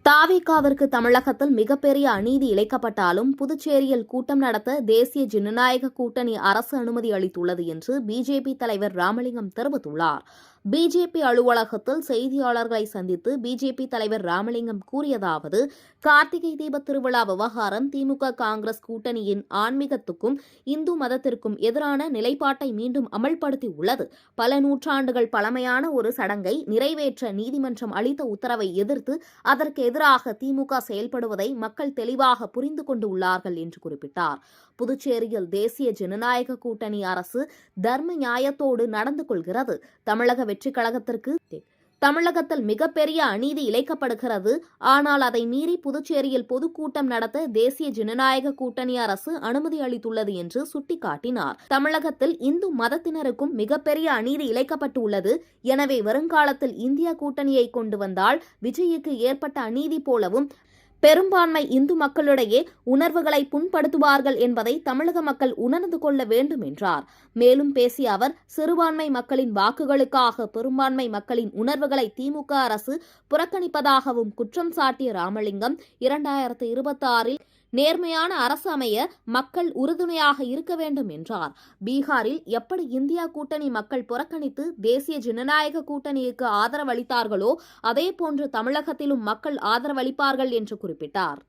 தாவேகாவிற்கு தமிழகத்தில் மிகப்பெரிய அநீதி இழைக்கப்பட்டாலும் புதுச்சேரியில் கூட்டம் நடத்த தேசிய ஜனநாயக கூட்டணி அரசு அனுமதி அளித்துள்ளது என்று பிஜேபி தலைவர் ராமலிங்கம் தெரிவித்துள்ளார். பிஜேபி அலுவலகத்தில் செய்தியாளர்களை சந்தித்து பிஜேபி தலைவர் ராமலிங்கம் கூறியதாவது: கார்த்திகை தீப திருவிழா விவகாரம் திமுக காங்கிரஸ் கூட்டணியின் ஆன்மீகத்துக்கும் இந்து மதத்திற்கும் எதிரான நிலைப்பாட்டை மீண்டும் அமல்படுத்தி உள்ளது. பல நூற்றாண்டுகள் பழமையான ஒரு சடங்கை நிறைவேற்ற நீதிமன்றம் அளித்த உத்தரவை எதிர்த்து அதற்கு எதிராக திமுக செயல்படுவதை மக்கள் தெளிவாக புரிந்து கொண்டு உள்ளார்கள் என்று குறிப்பிட்டார். புதுச்சேரியில் தேசிய ஜனநாயக கூட்டணி அரசு தர்ம நியாயத்தோடு நடந்து கொள்கிறது. தமிழகத்தில் மிகப்பெரிய அநீதி இழைக்கப்படுகிறது. ஆனால் அதை மீறி புதுச்சேரியில் பொதுக்கூட்டம் நடத்த தேசிய ஜனநாயக கூட்டணி அரசு அனுமதி அளித்துள்ளது என்று சுட்டிக்காட்டினார். தமிழகத்தில் இந்து மதத்தினருக்கும் மிகப்பெரிய அநீதி இழைக்கப்பட்டுள்ளது. எனவே வருங்காலத்தில் இந்தியா கூட்டணியை கொண்டு வந்தால் விஜய்க்கு ஏற்பட்ட அநீதி போலவும் பெரும்பான்மை இந்து மக்களிடையே உணர்வுகளை புண்படுத்துவார்கள் என்பதை தமிழக மக்கள் உணர்ந்து கொள்ள வேண்டும் என்றார். மேலும் பேசிய அவர், சிறுபான்மை மக்களின் வாக்குகளுக்காக பெரும்பான்மை மக்களின் உணர்வுகளை திமுக அரசு புறக்கணிப்பதாகவும் குற்றம் சாட்டிய ராமலிங்கம், 2026 நேர்மையான அரசு அமைய மக்கள் உறுதுணையாக இருக்க வேண்டும் என்றார். பீகாரில் எப்படி இந்தியா கூட்டணி மக்கள் புறக்கணித்து தேசிய ஜனநாயக கூட்டணிக்கு ஆதரவளித்தார்களோ அதேபோன்று தமிழகத்திலும் மக்கள் ஆதரவளிப்பார்கள் என்று குறிப்பிட்டார்.